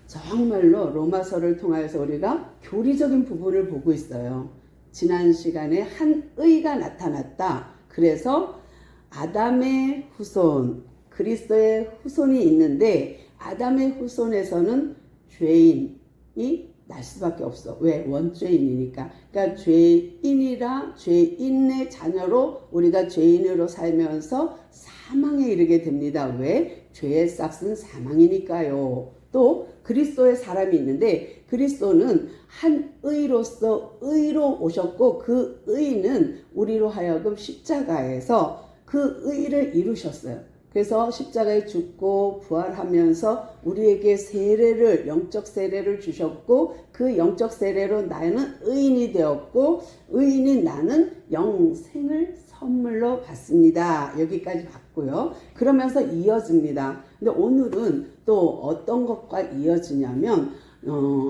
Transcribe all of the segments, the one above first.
정말로 로마서를 통하여서 우리가 교리적인 부분을 보고 있어요. 지난 시간에 한 의가 나타났다. 그래서 아담의 후손, 그리스도의 후손이 있는데 아담의 후손에서는 죄인이 날 수밖에 없어. 왜? 원죄인이니까. 그러니까 죄인이라 죄인의 자녀로 우리가 죄인으로 살면서 사망에 이르게 됩니다. 왜? 죄의 싹은 사망이니까요. 또 그리스도의 사람이 있는데 그리스도는 한 의로서 의로 오셨고 그 의는 우리로 하여금 십자가에서 그 의를 이루셨어요. 그래서 십자가에 죽고 부활하면서 우리에게 세례를 영적 세례를 주셨고 그 영적 세례로 나는 의인이 되었고 의인인 나는 영생을 선물로 받습니다. 여기까지 봤고요. 그러면서 이어집니다. 근데 오늘은 또 어떤 것과 이어지냐면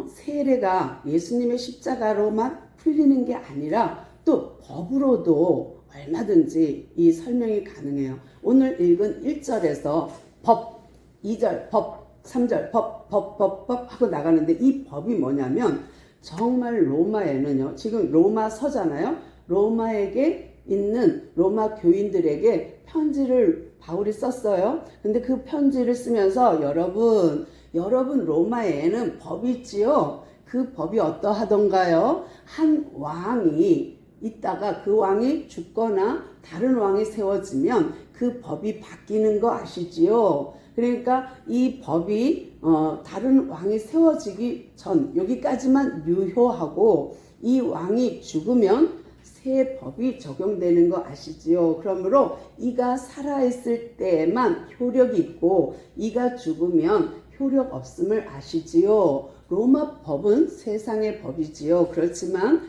세례가 예수님의 십자가로만 풀리는 게 아니라 또 법으로도 얼마든지 이 설명이 가능해요. 오늘 읽은 1절에서 법, 2절, 법, 3절, 법 하고 나가는데 이 법이 뭐냐면 정말 로마에는요. 지금 로마서잖아요. 로마에게 있는 로마 교인들에게 편지를 바울이 썼어요. 근데 그 편지를 쓰면서 여러분 로마에는 법이 있지요. 그 법이 어떠하던가요? 한 왕이 있다가 그 왕이 죽거나 다른 왕이 세워지면 그 법이 바뀌는 거 아시지요? 그러니까 이 법이 다른 왕이 세워지기 전 여기까지만 유효하고 이 왕이 죽으면 새 법이 적용되는 거 아시지요? 그러므로 이가 살아있을 때에만 효력이 있고 이가 죽으면 효력 없음을 아시지요? 로마 법은 세상의 법이지요. 그렇지만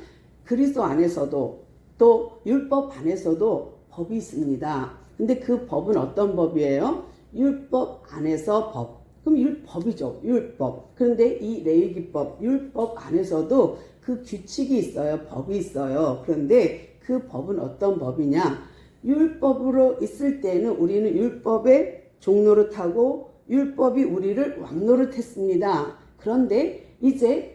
그리스도 안에서도 또 율법 안에서도 법이 있습니다. 근데 그 법은 어떤 법이에요? 율법 안에서 법. 그럼 율법이죠. 율법. 그런데 이 레위기법, 율법 안에서도 그 규칙이 있어요. 법이 있어요. 그런데 그 법은 어떤 법이냐? 율법으로 있을 때는 우리는 율법의 종노릇하고 율법이 우리를 왕노릇했습니다. 그런데 이제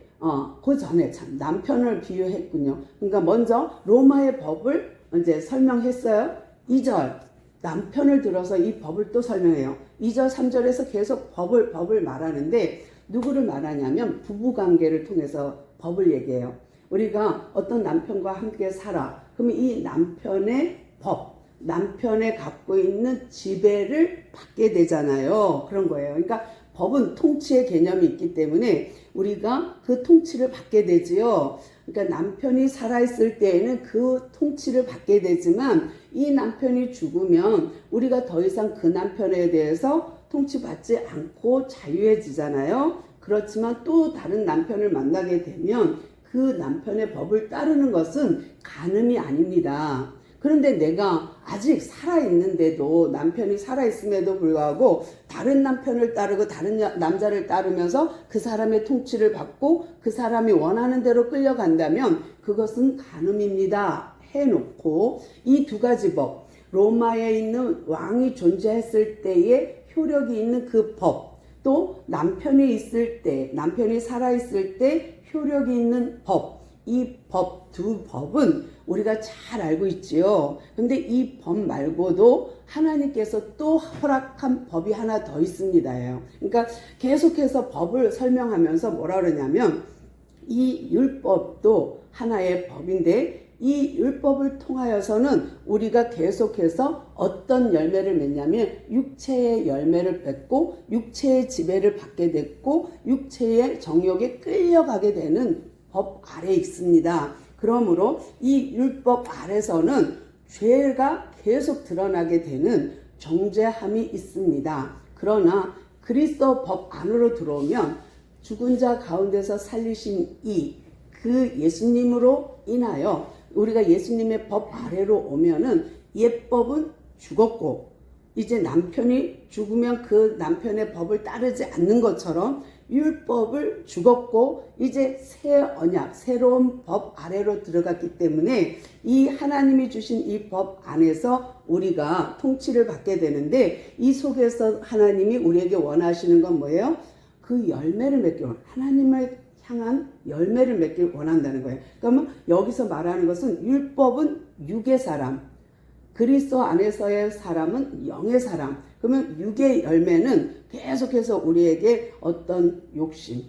그 전에 참 남편을 비유했군요. 그러니까 먼저 로마의 법을 이제 설명했어요. 2절 남편을 들어서 이 법을 또 설명해요. 2절 3절에서 계속 법을 말하는데 누구를 말하냐면 부부관계를 통해서 법을 얘기해요. 우리가 어떤 남편과 함께 살아. 그러면 이 남편의 법, 남편의 갖고 있는 지배를 받게 되잖아요. 그런 거예요. 그러니까 법은 통치의 개념이 있기 때문에 우리가 그 통치를 받게 되지요. 그러니까 남편이 살아있을 때에는 그 통치를 받게 되지만 이 남편이 죽으면 우리가 더 이상 그 남편에 대해서 통치받지 않고 자유해지잖아요. 그렇지만 또 다른 남편을 만나게 되면 그 남편의 법을 따르는 것은 간음이 아닙니다. 그런데 내가 아직 살아있는데도 남편이 살아있음에도 불구하고 다른 남편을 따르고 다른 남자를 따르면서 그 사람의 통치를 받고 그 사람이 원하는 대로 끌려간다면 그것은 간음입니다. 해놓고 이 두 가지 법, 로마에 있는 왕이 존재했을 때에 효력이 있는 그 법, 또 남편이 있을 때, 남편이 살아있을 때 효력이 있는 법, 이 법, 두 법은 우리가 잘 알고 있지요. 근데 이 법 말고도 하나님께서 또 허락한 법이 하나 더 있습니다. 그러니까 계속해서 법을 설명하면서 뭐라 그러냐면 이 율법도 하나의 법인데 이 율법을 통하여서는 우리가 계속해서 어떤 열매를 맺냐면 육체의 열매를 맺고 육체의 지배를 받게 됐고 육체의 정욕에 끌려가게 되는 법 아래 있습니다. 그러므로 이 율법 아래서는 죄가 계속 드러나게 되는 정죄함이 있습니다. 그러나 그리스도 법 안으로 들어오면 죽은 자 가운데서 살리신 그 예수님으로 인하여 우리가 예수님의 법 아래로 오면은 옛법은 죽었고 이제 남편이 죽으면 그 남편의 법을 따르지 않는 것처럼 율법을 죽었고 이제 새 언약, 새로운 법 아래로 들어갔기 때문에 이 하나님이 주신 이 법 안에서 우리가 통치를 받게 되는데 이 속에서 하나님이 우리에게 원하시는 건 뭐예요? 그 열매를 맺길 하나님을 향한 열매를 맺길 원한다는 거예요. 그러면 여기서 말하는 것은 율법은 육의 사람, 그리스도 안에서의 사람은 영의 사람. 그러면 육의 열매는 계속해서 우리에게 어떤 욕심,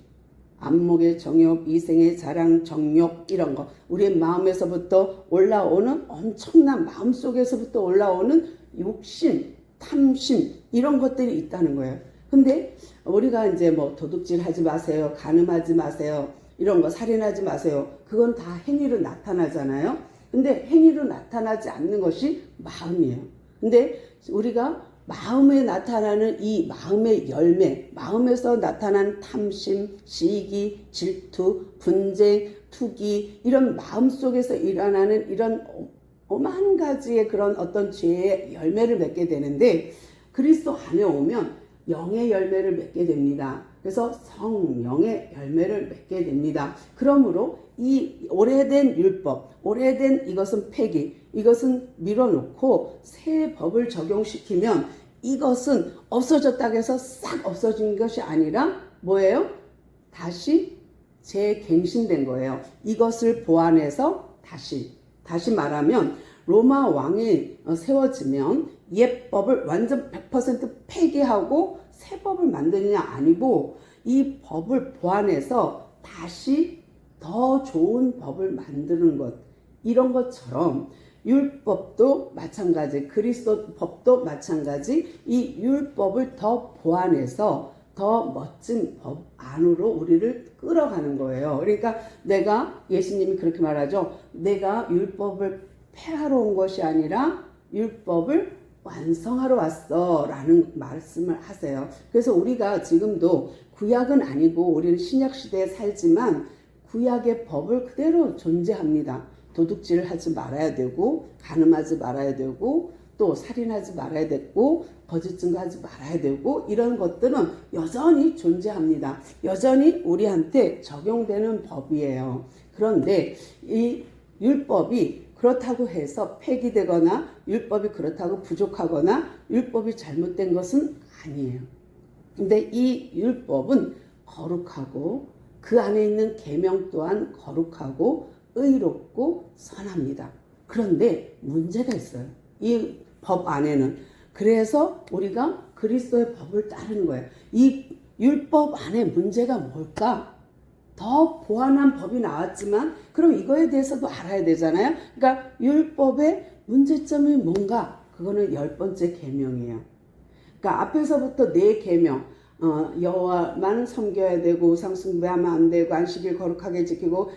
안목의 정욕, 이생의 자랑, 정욕 이런 거, 우리의 마음에서부터 올라오는 엄청난 마음속에서부터 올라오는 욕심, 탐심 이런 것들이 있다는 거예요. 근데 우리가 이제 뭐 도둑질 하지 마세요, 간음하지 마세요, 이런 거 살인하지 마세요. 그건 다 행위로 나타나잖아요. 근데 행위로 나타나지 않는 것이 마음이에요. 근데 우리가 마음에 나타나는 이 마음의 열매, 마음에서 나타나는 탐심, 시기, 질투, 분쟁, 투기 이런 마음속에서 일어나는 이런 오만 가지의 그런 어떤 죄의 열매를 맺게 되는데 그리스도 안에 오면 영의 열매를 맺게 됩니다. 그래서 성령의 열매를 맺게 됩니다. 그러므로 이 오래된 율법, 오래된 이것은 폐기, 이것은 밀어놓고 새 법을 적용시키면 이것은 없어졌다고 해서 싹 없어진 것이 아니라 뭐예요? 다시 재갱신된 거예요. 이것을 보완해서 다시 말하면 로마 왕이 세워지면 옛 법을 완전 100% 폐기하고 새 법을 만드느냐 아니고 이 법을 보완해서 다시 더 좋은 법을 만드는 것, 이런 것처럼 율법도 마찬가지, 그리스도 법도 마찬가지, 이 율법을 더 보완해서 더 멋진 법 안으로 우리를 끌어가는 거예요. 그러니까 내가, 예수님이 그렇게 말하죠. 내가 율법을 폐하러 온 것이 아니라 율법을 완성하러 왔어 라는 말씀을 하세요. 그래서 우리가 지금도 구약은 아니고 우리는 신약시대에 살지만 구약의 법을 그대로 존재합니다. 도둑질을 하지 말아야 되고, 간음하지 말아야 되고, 또 살인하지 말아야 되고, 거짓 증거하지 말아야 되고, 이런 것들은 여전히 존재합니다. 여전히 우리한테 적용되는 법이에요. 그런데 이 율법이 그렇다고 해서 폐기되거나 율법이 그렇다고 부족하거나 율법이 잘못된 것은 아니에요. 근데 이 율법은 거룩하고 그 안에 있는 계명 또한 거룩하고 의롭고 선합니다. 그런데 문제가 있어요. 이 법 안에는. 그래서 우리가 그리스도의 법을 따르는 거예요. 이 율법 안에 문제가 뭘까? 더 보완한 법이 나왔지만 그럼 이거에 대해서도 알아야 되잖아요. 그러니까 율법의 문제점이 뭔가? 그거는 10번째 계명이에요. 그러니까 앞에서부터 4계명, 여호와만 섬겨야 되고 우상 숭배하면 안 되고 안식일 거룩하게 지키고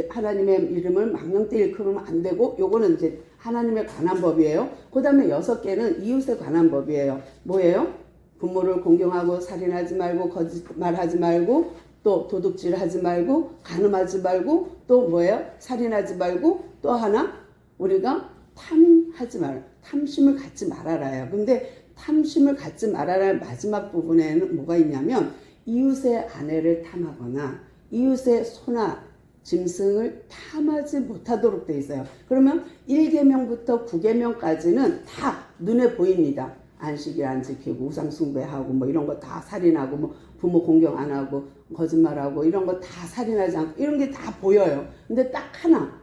하나님의 이름을 망령되이 일컬으면 안 되고, 요거는 이제 하나님에 관한 법이에요. 그 다음에 6개는 이웃에 관한 법이에요. 뭐예요? 부모를 공경하고 살인하지 말고 거짓말하지 말고 또 도둑질하지 말고 간음하지 말고 또 뭐예요? 살인하지 말고 또 하나 우리가 탐심을 갖지 말아라요. 근데 탐심을 갖지 말아라 마지막 부분에는 뭐가 있냐면 이웃의 아내를 탐하거나 이웃의 소나 짐승을 탐하지 못하도록 되어 있어요. 그러면 1계명부터 9계명까지는 다 눈에 보입니다. 안식일 안 지키고 우상 숭배하고 뭐 이런 거 다 살인하고 뭐 부모 공경 안 하고 거짓말하고 이런 거 다 살인하지 않고 이런 게 다 보여요. 근데 딱 하나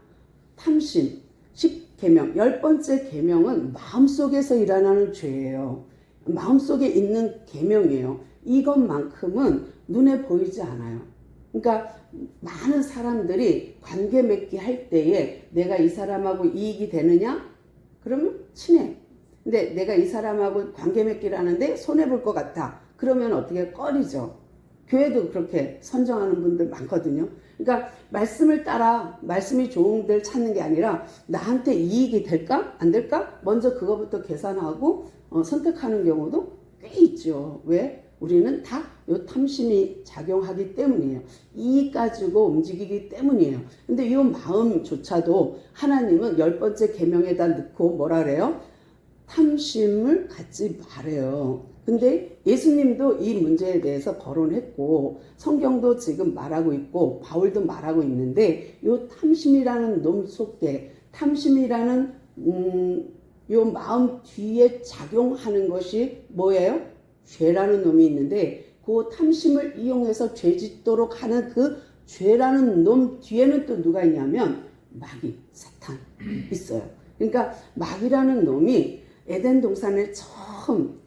탐심 10계명 10번째 계명은 마음속에서 일어나는 죄예요. 마음속에 있는 계명이에요. 이것만큼은 눈에 보이지 않아요. 그러니까 많은 사람들이 관계 맺기 할 때에 내가 이 사람하고 이익이 되느냐? 그러면 친해. 근데 내가 이 사람하고 관계 맺기를 하는데 손해볼 것 같아. 그러면 어떻게 꺼리죠. 교회도 그렇게 선정하는 분들 많거든요. 그러니까 말씀을 따라 말씀이 좋은 데를 찾는 게 아니라 나한테 이익이 될까? 안 될까? 먼저 그거부터 계산하고 선택하는 경우도 꽤 있죠. 왜? 우리는 다 요 탐심이 작용하기 때문이에요. 이익 가지고 움직이기 때문이에요. 근데 이 마음조차도 하나님은 10번째 계명에다 넣고 뭐라 그래요? 탐심을 갖지 말아요. 근데 예수님도 이 문제에 대해서 거론했고 성경도 지금 말하고 있고 바울도 말하고 있는데 요 탐심이라는 놈 속에 탐심이라는 요 마음 뒤에 작용하는 것이 뭐예요? 죄라는 놈이 있는데 그 탐심을 이용해서 죄 짓도록 하는 그 죄라는 놈 뒤에는 또 누가 있냐면 마귀, 사탄 있어요. 그러니까 마귀라는 놈이 에덴 동산에 처음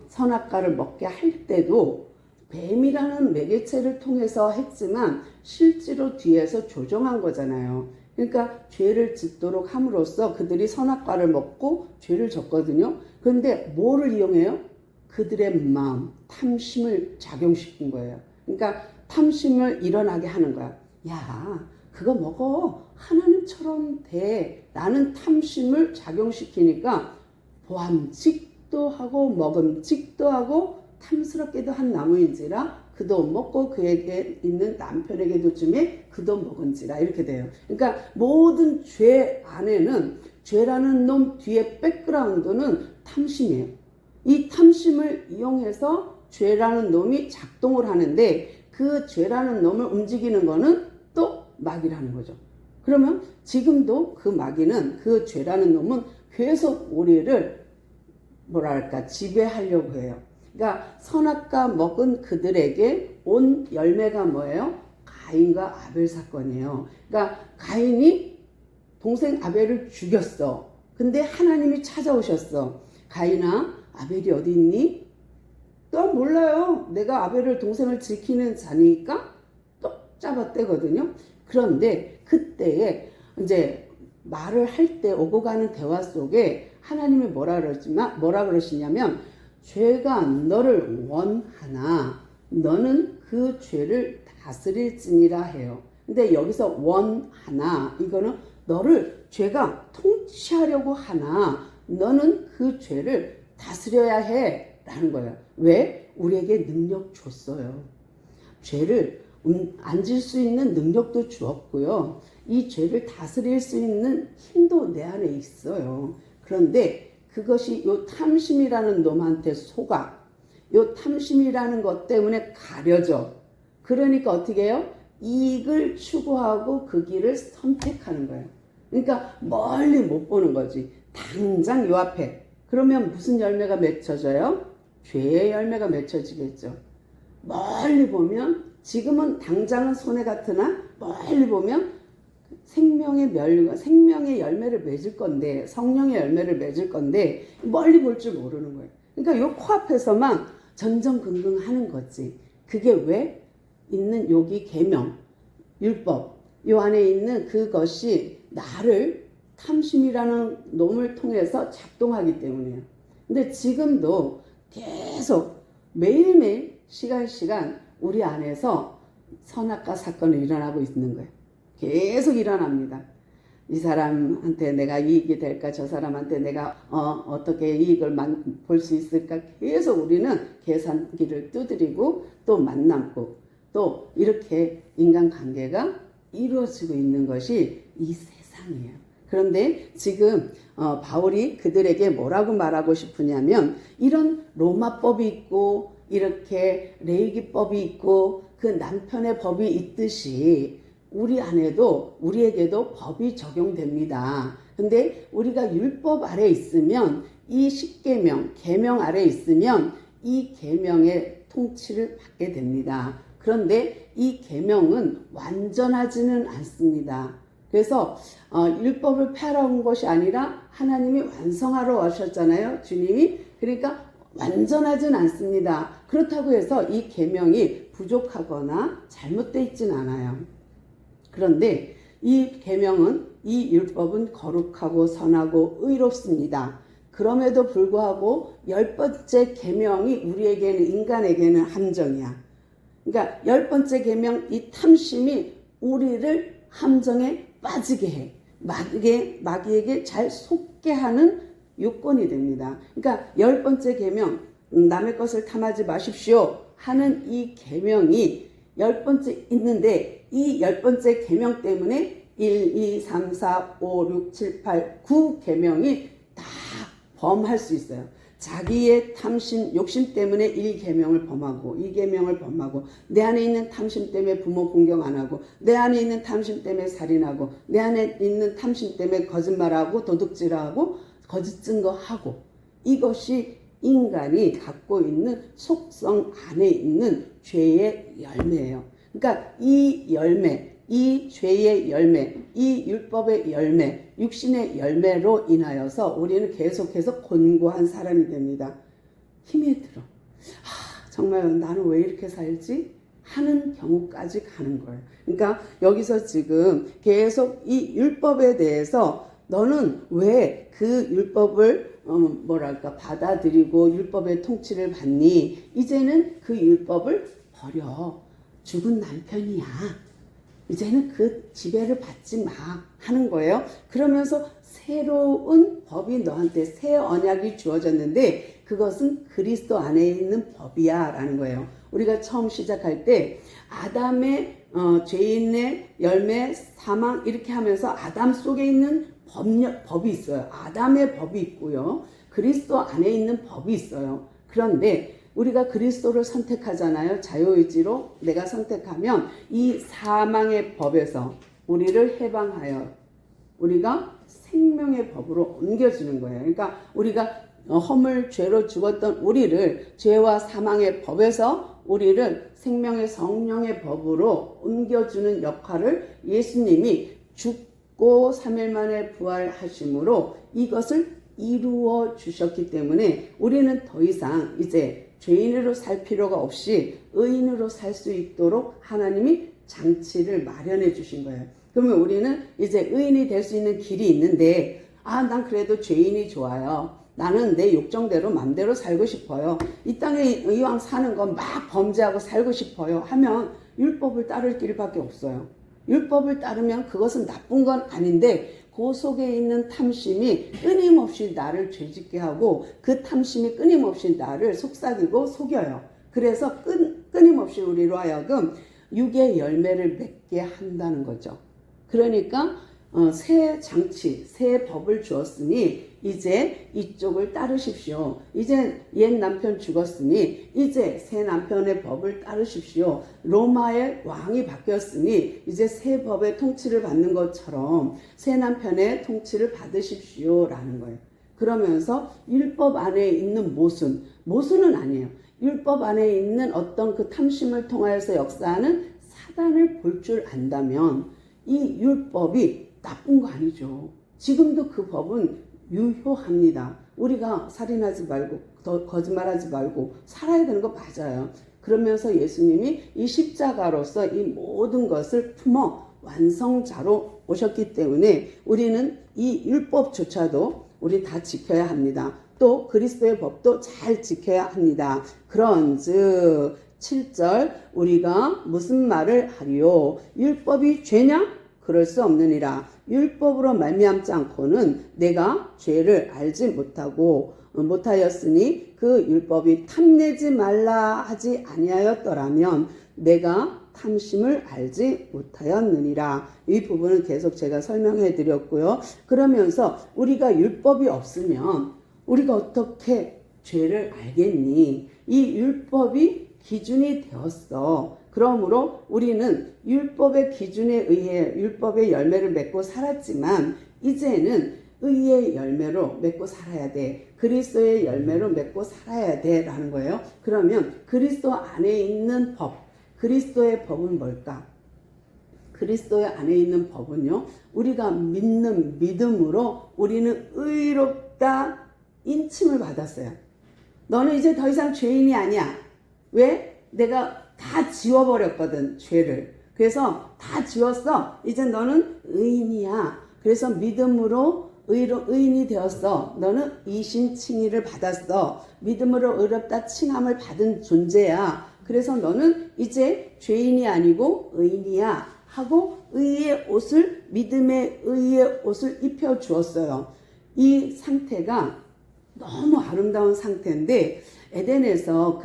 선악과를 먹게 할 때도 뱀이라는 매개체를 통해서 했지만 실제로 뒤에서 조종한 거잖아요. 그러니까 죄를 짓도록 함으로써 그들이 선악과를 먹고 죄를 졌거든요. 그런데 뭐를 이용해요? 그들의 마음, 탐심을 작용시킨 거예요. 그러니까 탐심을 일어나게 하는 거야. 야, 그거 먹어. 하나님처럼 돼. 라는 탐심을 작용시키니까 보암직도 하고 먹음직도 하고 탐스럽게도 한 나무인지라 그도 먹고 그에게 있는 남편에게도 주매 그도 먹은지라 이렇게 돼요. 그러니까 모든 죄 안에는 죄라는 놈 뒤에 백그라운드는 탐심이에요. 이 탐심을 이용해서 죄라는 놈이 작동을 하는데 그 죄라는 놈을 움직이는 거는 또 마귀라는 거죠. 그러면 지금도 그 마귀는 그 죄라는 놈은 계속 우리를 뭐랄까 지배하려고 해요. 그러니까 선악과 먹은 그들에게 온 열매가 뭐예요? 가인과 아벨 사건이에요. 그러니까 가인이 동생 아벨을 죽였어. 근데 하나님이 찾아오셨어. 가인아, 아벨이 어디 있니? 또 몰라요. 내가 아벨을 동생을 지키는 자니까 또 잡아떼거든요. 그런데 그때에 이제 말을 할 때 오고 가는 대화 속에 하나님이 뭐라 그러시냐면 죄가 너를 원하나 너는 그 죄를 다스릴지니라 해요. 근데 여기서 원하나 이거는 너를 죄가 통치하려고 하나 너는 그 죄를 다스려야 해 라는 거예요. 왜? 우리에게 능력 줬어요. 죄를 안 질 수 있는 능력도 주었고요. 이 죄를 다스릴 수 있는 힘도 내 안에 있어요. 그런데 그것이 요 탐심이라는 놈한테 속아. 요 탐심이라는 것 때문에 가려져. 그러니까 어떻게 해요? 이익을 추구하고 그 길을 선택하는 거예요. 그러니까 멀리 못 보는 거지. 당장 요 앞에. 그러면 무슨 열매가 맺혀져요? 죄의 열매가 맺혀지겠죠. 멀리 보면 지금은 당장은 손해 같으나 멀리 보면 생명의 열매를 맺을 건데 성령의 열매를 맺을 건데 멀리 볼 줄 모르는 거예요. 그러니까 요 코앞에서만 전전긍긍하는 거지. 그게 왜 있는 여기 계명, 율법 요 안에 있는 그것이 나를 탐심이라는 놈을 통해서 작동하기 때문이에요. 근데 지금도 계속 매일매일 시간 우리 안에서 선악과 사건이 일어나고 있는 거예요. 계속 일어납니다. 이 사람한테 내가 이익이 될까? 저 사람한테 내가 어떻게 이익을 볼 수 있을까? 계속 우리는 계산기를 두드리고 또 만남고 또 이렇게 인간관계가 이루어지고 있는 것이 이 세상이에요. 그런데 지금 바울이 그들에게 뭐라고 말하고 싶으냐면 이런 로마법이 있고 이렇게 레위기법이 있고 그 남편의 법이 있듯이 우리 안에도 우리에게도 법이 적용됩니다. 근데 우리가 율법 아래 있으면 이 십계명, 계명 아래 있으면 이 계명의 통치를 받게 됩니다. 그런데 이 계명은 완전하지는 않습니다. 그래서 율법을 폐하러 온 것이 아니라 하나님이 완성하러 오셨잖아요. 주님이. 그러니까 완전하진 않습니다. 그렇다고 해서 이 계명이 부족하거나 잘못되어 있진 않아요. 그런데 이 계명은 이 율법은 거룩하고 선하고 의롭습니다. 그럼에도 불구하고 10번째 계명이 우리에게는 인간에게는 함정이야. 그러니까 10번째 계명 이 탐심이 우리를 함정에 빠지게 해. 마귀에게 잘 속게 하는 요건이 됩니다. 그러니까 10번째 계명 남의 것을 탐하지 마십시오 하는 이 계명이 10번째 있는데 이 10번째 계명 때문에 1, 2, 3, 4, 5, 6, 7, 8, 9 계명이 다 범할 수 있어요. 자기의 탐심, 욕심 때문에 1계명을 범하고 2계명을 범하고 내 안에 있는 탐심 때문에 부모 공경 안 하고 내 안에 있는 탐심 때문에 살인하고 내 안에 있는 탐심 때문에 거짓말하고 도둑질하고 거짓 증거하고 이것이 인간이 갖고 있는 속성 안에 있는 죄의 열매예요. 그러니까 이 열매, 이 죄의 열매, 이 율법의 열매, 육신의 열매로 인하여서 우리는 계속해서 곤고한 사람이 됩니다. 힘이 들어. 정말 나는 왜 이렇게 살지? 하는 경우까지 가는 거예요. 그러니까 여기서 지금 계속 이 율법에 대해서 너는 왜 그 율법을 받아들이고 율법의 통치를 받니? 이제는 그 율법을 버려. 죽은 남편이야. 이제는 그 지배를 받지 마 하는 거예요. 그러면서 새로운 법이 너한테 새 언약이 주어졌는데 그것은 그리스도 안에 있는 법이야 라는 거예요. 우리가 처음 시작할 때 아담의 죄인의 열매 사망 이렇게 하면서 아담 속에 있는 법이 있어요. 아담의 법이 있고요. 그리스도 안에 있는 법이 있어요. 그런데 우리가 그리스도를 선택하잖아요. 자유의지로 내가 선택하면 이 사망의 법에서 우리를 해방하여 우리가 생명의 법으로 옮겨주는 거예요. 그러니까 우리가 허물 죄로 죽었던 우리를 죄와 사망의 법에서 우리를 생명의 성령의 법으로 옮겨주는 역할을 예수님이 죽고 3일 만에 부활하심으로 이것을 이루어 주셨기 때문에 우리는 더 이상 이제 죄인으로 살 필요가 없이 의인으로 살 수 있도록 하나님이 장치를 마련해 주신 거예요. 그러면 우리는 이제 의인이 될 수 있는 길이 있는데 난 그래도 죄인이 좋아요. 나는 내 욕정대로 맘대로 살고 싶어요. 이 땅에 이왕 사는 건 막 범죄하고 살고 싶어요 하면 율법을 따를 길밖에 없어요. 율법을 따르면 그것은 나쁜 건 아닌데 그 속에 있는 탐심이 끊임없이 나를 죄짓게 하고 그 탐심이 끊임없이 나를 속삭이고 속여요. 그래서 끊임없이 우리로 하여금 육의 열매를 맺게 한다는 거죠. 그러니까 새 장치, 새 법을 주었으니 이제 이쪽을 따르십시오. 이제 옛 남편 죽었으니 이제 새 남편의 법을 따르십시오. 로마의 왕이 바뀌었으니 이제 새 법의 통치를 받는 것처럼 새 남편의 통치를 받으십시오라는 거예요. 그러면서 율법 안에 있는 모순은 아니에요. 율법 안에 있는 어떤 그 탐심을 통하여서 역사하는 사단을 볼 줄 안다면 이 율법이 나쁜 거 아니죠. 지금도 그 법은 유효합니다. 우리가 살인하지 말고 거짓말하지 말고 살아야 되는 거 맞아요. 그러면서 예수님이 이 십자가로서 이 모든 것을 품어 완성자로 오셨기 때문에 우리는 이 율법조차도 우리 다 지켜야 합니다. 또 그리스도의 법도 잘 지켜야 합니다. 그런즉 7절 우리가 무슨 말을 하리요? 율법이 죄냐? 그럴 수 없느니라. 율법으로 말미암지 않고는 내가 죄를 알지 못하였으니 그 율법이 탐내지 말라 하지 아니하였더라면 내가 탐심을 알지 못하였느니라. 이 부분은 계속 제가 설명해 드렸고요. 그러면서 우리가 율법이 없으면 우리가 어떻게 죄를 알겠니? 이 율법이 기준이 되었어. 그러므로 우리는 율법의 기준에 의해 율법의 열매를 맺고 살았지만 이제는 의의 열매로 맺고 살아야 돼. 그리스도의 열매로 맺고 살아야 돼 라는 거예요. 그러면 그리스도 안에 있는 법, 그리스도의 법은 뭘까? 그리스도의 안에 있는 법은요, 우리가 믿는 믿음으로 우리는 의롭다 인침을 받았어요. 너는 이제 더 이상 죄인이 아니야. 왜? 내가 다 지워버렸거든, 죄를. 그래서 다 지웠어. 이제 너는 의인이야. 그래서 믿음으로 의인이 되었어. 너는 이신 칭의를 받았어. 믿음으로 의롭다 칭함을 받은 존재야. 그래서 너는 이제 죄인이 아니고 의인이야 하고 의의 옷을, 믿음의 의의 옷을 입혀 주었어요. 이 상태가 너무 아름다운 상태인데 에덴에서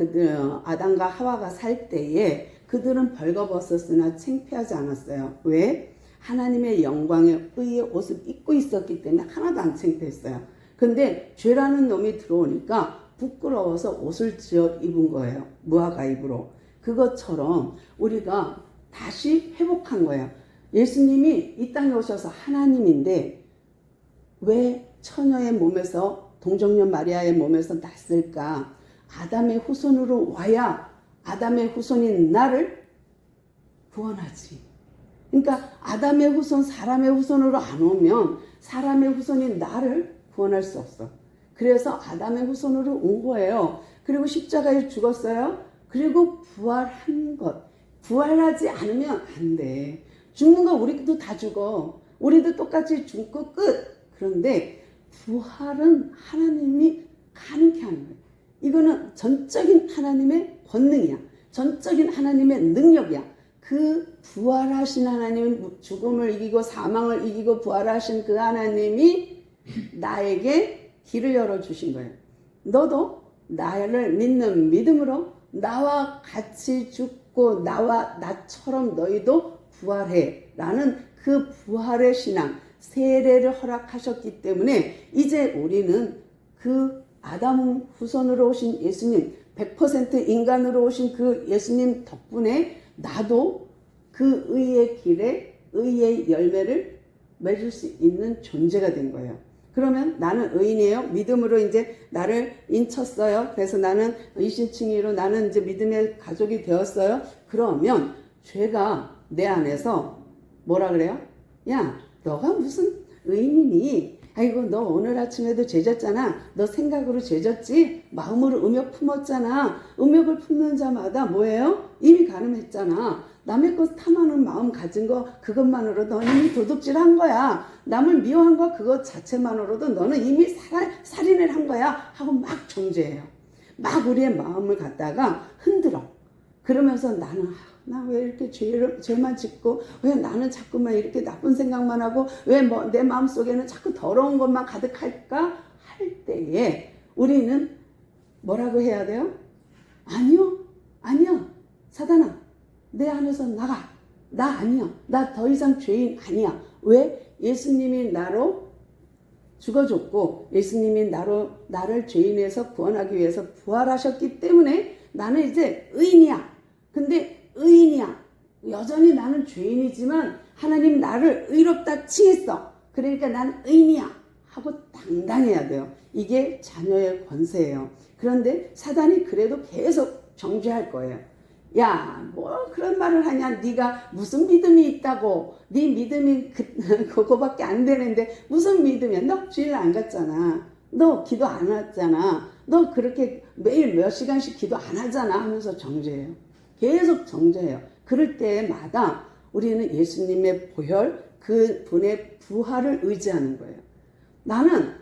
아담과 하와가 살 때에 그들은 벌거벗었으나 창피하지 않았어요. 왜? 하나님의 영광의 의의 옷을 입고 있었기 때문에 하나도 안 창피했어요. 근데 죄라는 놈이 들어오니까 부끄러워서 옷을 지어 입은 거예요. 무화과 잎으로. 그것처럼 우리가 다시 회복한 거예요. 예수님이 이 땅에 오셔서 하나님인데 왜 처녀의 몸에서 동정녀 마리아의 몸에서 났을까? 아담의 후손으로 와야 아담의 후손인 나를 구원하지. 그러니까 아담의 후손, 사람의 후손으로 안 오면 사람의 후손인 나를 구원할 수 없어. 그래서 아담의 후손으로 온 거예요. 그리고 십자가에 죽었어요. 그리고 부활한 것. 부활하지 않으면 안 돼. 죽는 거 우리도 다 죽어. 우리도 똑같이 죽고 끝. 그런데 부활은 하나님이 가능케 하는 거예요. 이거는 전적인 하나님의 권능이야. 전적인 하나님의 능력이야. 그 부활하신 하나님, 죽음을 이기고 사망을 이기고 부활하신 그 하나님이 나에게 길을 열어주신 거예요. 너도 나를 믿는 믿음으로 나와 같이 죽고 나처럼 너희도 부활해 라는 그 부활의 신앙, 세례를 허락하셨기 때문에 이제 우리는 그 아담 후손으로 오신 예수님, 100% 인간으로 오신 그 예수님 덕분에 나도 그 의의 길에 의의 열매를 맺을 수 있는 존재가 된 거예요. 그러면 나는 의인이에요. 믿음으로 이제 나를 인쳤어요. 그래서 나는 이신칭의로 나는 이제 믿음의 가족이 되었어요. 그러면 죄가 내 안에서 뭐라 그래요? 야, 너가 무슨 의인이니? 아이고, 너 오늘 아침에도 죄졌잖아. 너 생각으로 죄졌지? 마음으로 음욕 품었잖아. 음욕을 품는 자마다 뭐예요? 이미 가늠했잖아. 남의 것 탐하는 마음 가진 거 그것만으로 너는 이미 도둑질한 거야. 남을 미워한 거 그것 자체만으로도 너는 이미 살인을 한 거야 하고 막 정죄해요. 막 우리의 마음을 갖다가 흔들어. 그러면서 나는 나 왜 이렇게 죄만 짓고 왜 나는 자꾸만 이렇게 나쁜 생각만 하고 왜 내 마음속에는 자꾸 더러운 것만 가득할까 할 때에 우리는 뭐라고 해야 돼요? 아니야 사단아 내 안에서 나가. 나 아니야. 나 더 이상 죄인 아니야. 왜? 예수님이 나로 죽어줬고 예수님이 나를 죄인에서 구원하기 위해서 부활하셨기 때문에 나는 이제 의인이야. 근데 의인이야. 여전히 나는 죄인이지만 하나님 나를 의롭다 칭했어. 그러니까 나는 의인이야 하고 당당해야 돼요. 이게 자녀의 권세예요. 그런데 사단이 그래도 계속 정죄할 거예요. 야, 뭐 그런 말을 하냐? 네가 무슨 믿음이 있다고? 네 믿음이 그거밖에 안 되는데 무슨 믿음이야? 너 주일 안 갔잖아. 너 기도 안 했잖아. 너 그렇게 매일 몇 시간씩 기도 안 하잖아 하면서 정죄해요. 계속 정죄해요. 그럴 때마다 우리는 예수님의 보혈, 그 분의 부활을 의지하는 거예요. 나는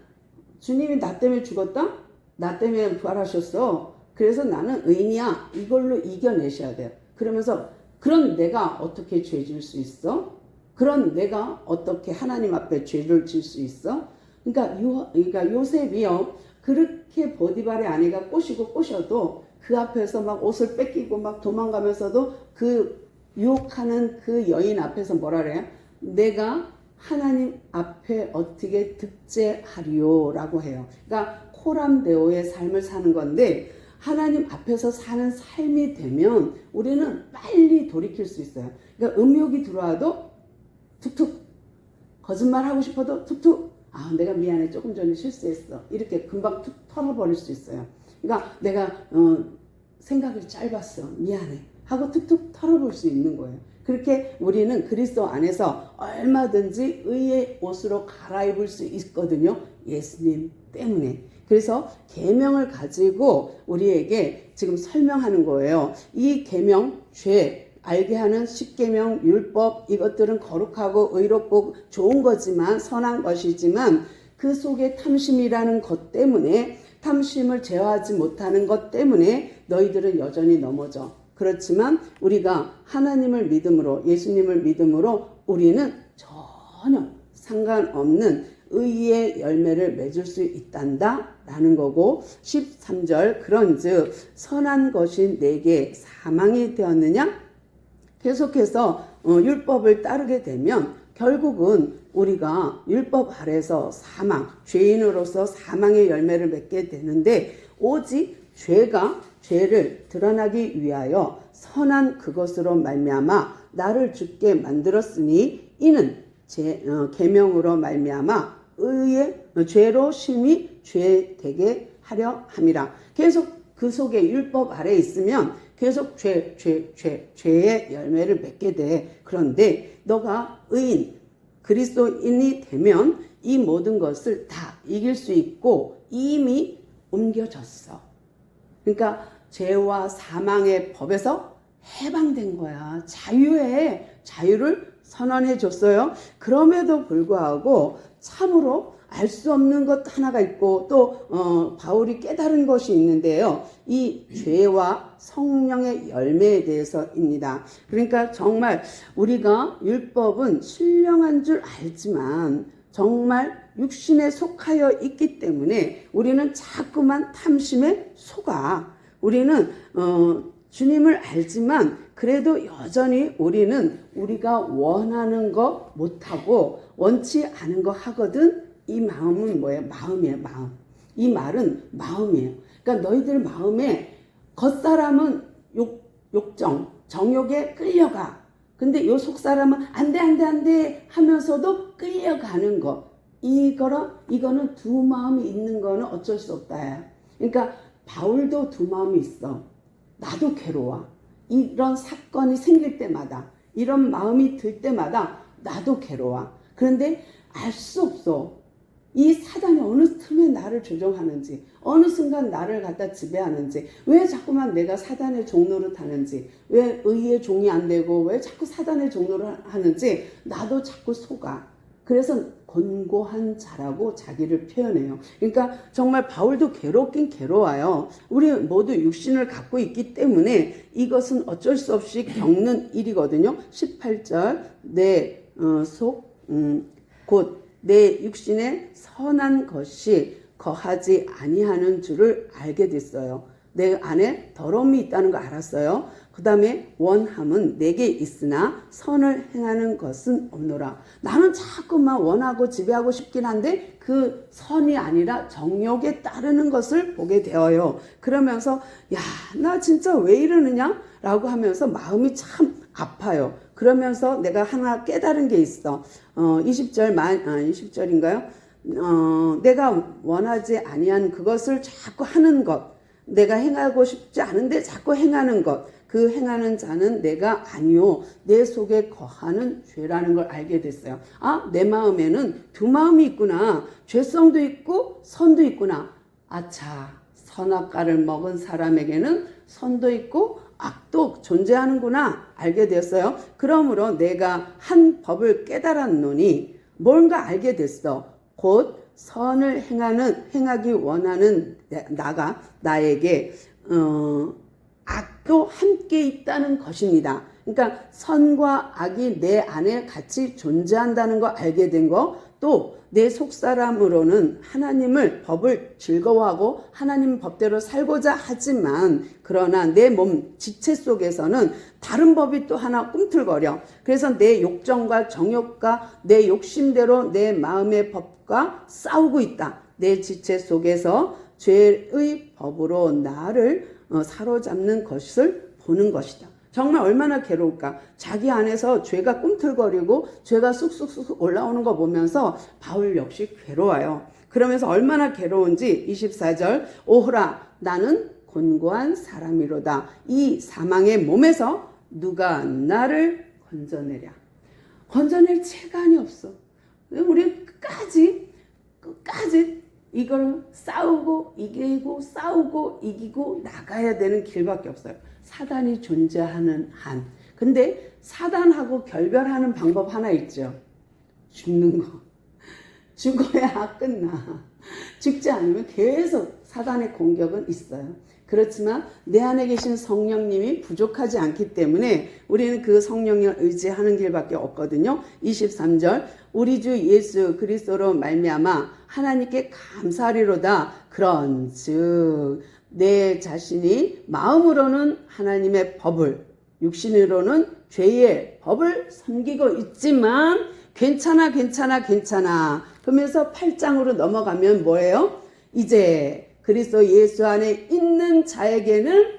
주님이 나 때문에 죽었다? 나 때문에 부활하셨어. 그래서 나는 의인이야. 이걸로 이겨내셔야 돼요. 그러면서 그런 내가 어떻게 죄 질 수 있어? 그런 내가 어떻게 하나님 앞에 죄를 질 수 있어? 그러니까 요셉이요. 그렇게 보디발의 아내가 꼬셔도 그 앞에서 막 옷을 뺏기고 막 도망가면서도 그 유혹하는 그 여인 앞에서 뭐라 그래요? 내가 하나님 앞에 어떻게 득제하리요라고 해요. 그러니까 코람데오의 삶을 사는 건데 하나님 앞에서 사는 삶이 되면 우리는 빨리 돌이킬 수 있어요. 그러니까 음욕이 들어와도 툭툭 거짓말하고 싶어도 툭툭 내가 미안해 조금 전에 실수했어 이렇게 금방 툭 털어버릴 수 있어요. 그러니까 내가 생각이 짧았어 미안해 하고 툭툭 털어볼 수 있는 거예요. 그렇게 우리는 그리스도 안에서 얼마든지 의의 옷으로 갈아입을 수 있거든요. 예수님 때문에. 그래서 계명을 가지고 우리에게 지금 설명하는 거예요. 이 계명, 죄, 알게 하는 십계명, 율법 이것들은 거룩하고 의롭고 좋은 거지만 선한 것이지만 그 속에 탐심이라는 것 때문에 탐심을 제어하지 못하는 것 때문에 너희들은 여전히 넘어져. 그렇지만 우리가 하나님을 믿음으로 예수님을 믿음으로 우리는 전혀 상관없는 의의 열매를 맺을 수 있단다 라는 거고 13절 그런즉 선한 것이 내게 사망이 되었느냐 계속해서 율법을 따르게 되면 결국은 우리가 율법 아래서 사망 죄인으로서 사망의 열매를 맺게 되는데 오직 죄를 드러나기 위하여 선한 그것으로 말미암아 나를 죽게 만들었으니 이는 계명으로 말미암아 죄로 심히 죄 되게 하려 함이라. 계속 그 속에 율법 아래 있으면 계속 죄의 열매를 맺게 돼. 그런데 너가 의인, 그리스도인이 되면 이 모든 것을 다 이길 수 있고 이미 옮겨졌어. 그러니까 죄와 사망의 법에서 해방된 거야. 자유를 선언해 줬어요. 그럼에도 불구하고 참으로 알 수 없는 것 하나가 있고 또 바울이 깨달은 것이 있는데요. 이 죄와 성령의 열매에 대해서입니다. 그러니까 정말 우리가 율법은 신령한 줄 알지만 정말 육신에 속하여 있기 때문에 우리는 자꾸만 탐심에 속아. 우리는 주님을 알지만 그래도 여전히 우리는 우리가 원하는 거 못하고 원치 않은 거 하거든. 이 마음은 뭐예요? 마음이에요. 마음. 이 말은 마음이에요. 그러니까 너희들 마음에 겉사람은 욕정, 정욕에 끌려가. 근데 요 속사람은 안 돼 하면서도 끌려가는 거. 이거는 두 마음이 있는 거는 어쩔 수 없다. 그러니까 바울도 두 마음이 있어. 나도 괴로워. 이런 사건이 생길 때마다, 이런 마음이 들 때마다 나도 괴로워. 그런데 알 수 없어. 이 사단이 어느 틈에 나를 조종하는지, 어느 순간 나를 갖다 지배하는지, 왜 자꾸만 내가 사단의 종노릇 하는지, 왜 의의 종이 안 되고 왜 자꾸 사단의 종노릇 하는지 나도 자꾸 속아. 그래서 곤고한 자라고 자기를 표현해요. 그러니까 정말 바울도 괴롭긴 괴로워요. 우리 모두 육신을 갖고 있기 때문에 이것은 어쩔 수 없이 겪는 일이거든요. 18절 내 속 곧 내 육신에 선한 것이 거하지 아니하는 줄을 알게 됐어요. 내 안에 더러움이 있다는 거 알았어요. 그 다음에 원함은 내게 있으나 선을 행하는 것은 없노라. 나는 자꾸만 원하고 지배하고 싶긴 한데 그 선이 아니라 정욕에 따르는 것을 보게 되어요. 그러면서 야, 나 진짜 왜 이러느냐? 라고 하면서 마음이 참 아파요. 그러면서 내가 하나 깨달은 게 있어. 20절인가요? 내가 원하지 아니한 그것을 자꾸 하는 것. 내가 행하고 싶지 않은데 자꾸 행하는 것. 그 행하는 자는 내가 아니요 내 속에 거하는 죄라는 걸 알게 됐어요. 아, 내 마음에는 두 마음이 있구나. 죄성도 있고 선도 있구나. 아차, 선악과를 먹은 사람에게는 선도 있고 악도 존재하는구나 알게 되었어요. 그러므로 내가 한 법을 깨달았노니 뭔가 알게 됐어. 곧 선을 행하기 원하는 나에게 악도 함께 있다는 것입니다. 그러니까 선과 악이 내 안에 같이 존재한다는 거 알게 된 거, 또 내 속사람으로는 하나님을 법을 즐거워하고 하나님 법대로 살고자 하지만 그러나 내 몸 지체 속에서는 다른 법이 또 하나 꿈틀거려. 그래서 내 욕정과 정욕과 내 욕심대로 내 마음의 법과 싸우고 있다. 내 지체 속에서 죄의 법으로 나를 사로잡는 것을 보는 것이다. 정말 얼마나 괴로울까. 자기 안에서 죄가 꿈틀거리고 죄가 쑥쑥쑥 올라오는 거 보면서 바울 역시 괴로워요. 그러면서 얼마나 괴로운지 24절 오호라 나는 곤고한 사람이로다. 이 사망의 몸에서 누가 나를 건져내랴. 건져낼 체간이 없어. 우리 끝까지 이걸 싸우고 이기고 싸우고 이기고 나가야 되는 길밖에 없어요. 사단이 존재하는 한. 근데 사단하고 결별하는 방법 하나 있죠. 죽는 거. 죽어야 끝나. 죽지 않으면 계속 사단의 공격은 있어요. 그렇지만 내 안에 계신 성령님이 부족하지 않기 때문에 우리는 그 성령을 의지하는 길밖에 없거든요. 23절 우리 주 예수 그리스도로 말미암아 하나님께 감사하리로다. 그런즉 내 자신이 마음으로는 하나님의 법을 육신으로는 죄의 법을 섬기고 있지만 괜찮아 그러면서 8장으로 넘어가면 뭐예요? 이제 그리스도 예수 안에 있는 자에게는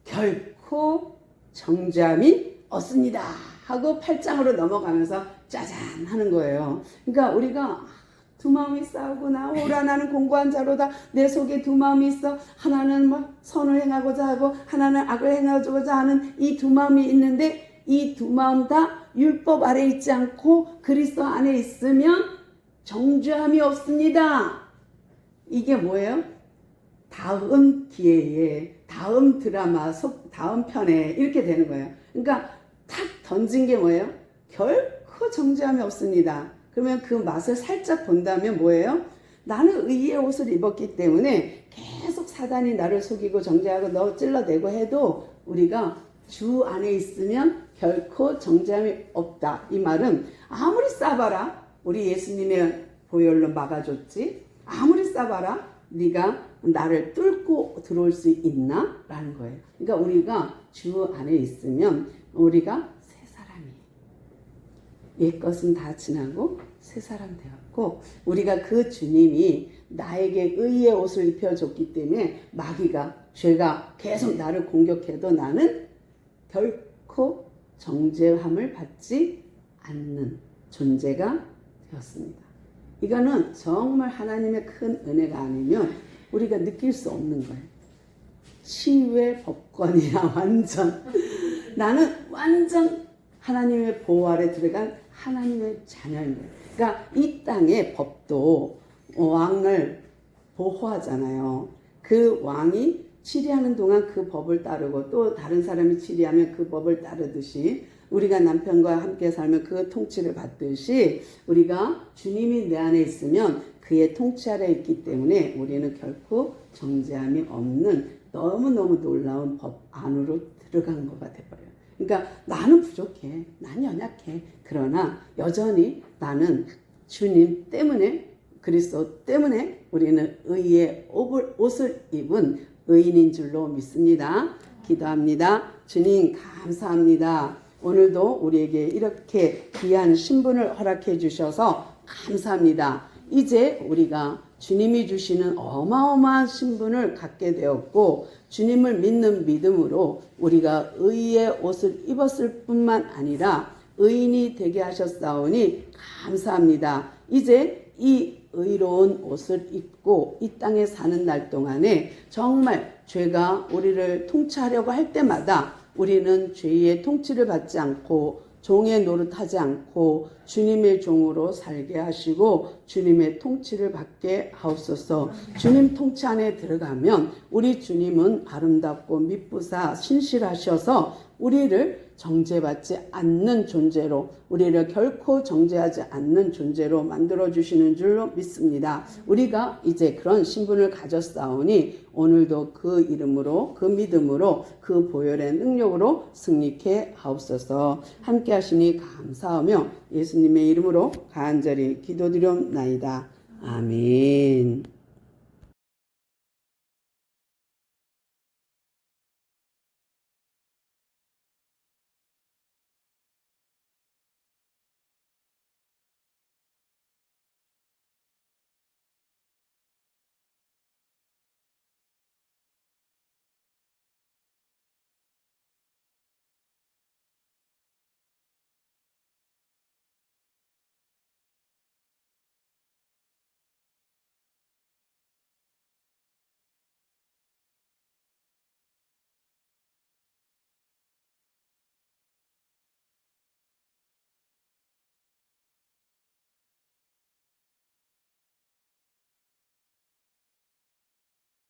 결코 정죄함이 없습니다 하고 8장으로 넘어가면서 짜잔 하는 거예요. 그러니까 우리가 두 마음이 싸우구나. 오라 나는 공고한 자로다. 내 속에 두 마음이 있어. 하나는 막 선을 행하고자 하고 하나는 악을 행하고자 하는 이 두 마음이 있는데 이 두 마음 다 율법 아래 있지 않고 그리스도 안에 있으면 정죄함이 없습니다. 이게 뭐예요? 다음 기회에 다음 드라마 다음 편에 이렇게 되는 거예요. 그러니까 탁 던진 게 뭐예요? 결코 정죄함이 없습니다. 그러면 그 맛을 살짝 본다면 뭐예요? 나는 의의 옷을 입었기 때문에 계속 사단이 나를 속이고 정죄하고 너 찔러내고 해도 우리가 주 안에 있으면 결코 정죄함이 없다. 이 말은 아무리 싸봐라 우리 예수님의 보혈로 막아줬지. 아무리 싸봐라 네가 나를 뚫고 들어올 수 있나? 라는 거예요. 그러니까 우리가 주 안에 있으면 우리가 새 사람이에요. 옛것은 다 지나고 새 사람 되었고 우리가 그 주님이 나에게 의의 옷을 입혀줬기 때문에 마귀가 죄가 계속 나를 공격해도 나는 결코 정죄함을 받지 않는 존재가 되었습니다. 이거는 정말 하나님의 큰 은혜가 아니면 우리가 느낄 수 없는 거예요. 치유의 법권이야. 완전 나는 완전 하나님의 보호 아래 들어간 하나님의 자녀인 거예요. 그러니까 이 땅의 법도 왕을 보호하잖아요. 그 왕이 치리하는 동안 그 법을 따르고 또 다른 사람이 치리하면 그 법을 따르듯이 우리가 남편과 함께 살면 그 통치를 받듯이 우리가 주님이 내 안에 있으면 그의 통치 아래 있기 때문에 우리는 결코 정죄함이 없는 너무너무 놀라운 법 안으로 들어간 거가 돼버려요. 그러니까 나는 부족해. 난 연약해. 그러나 여전히 나는 주님 때문에 그리스도 때문에 우리는 의의 옷을 입은 의인인 줄로 믿습니다. 기도합니다. 주님 감사합니다. 오늘도 우리에게 이렇게 귀한 신분을 허락해 주셔서 감사합니다. 이제 우리가 주님이 주시는 어마어마한 신분을 갖게 되었고 주님을 믿는 믿음으로 우리가 의의 옷을 입었을 뿐만 아니라 의인이 되게 하셨사오니 감사합니다. 이제 이 의로운 옷을 입고 이 땅에 사는 날 동안에 정말 죄가 우리를 통치하려고 할 때마다 우리는 죄의 통치를 받지 않고 종의 노릇하지 않고 주님의 종으로 살게 하시고 주님의 통치를 받게 하옵소서. 주님 통치 안에 들어가면 우리 주님은 아름답고 미쁘사 신실하셔서 우리를 정죄받지 않는 존재로 우리를 결코 정죄하지 않는 존재로 만들어주시는 줄로 믿습니다. 우리가 이제 그런 신분을 가졌사오니 오늘도 그 이름으로 그 믿음으로 그 보혈의 능력으로 승리케 하옵소서. 함께 하시니 감사하며 예수님의 이름으로 간절히 기도드리옵나이다. 아멘.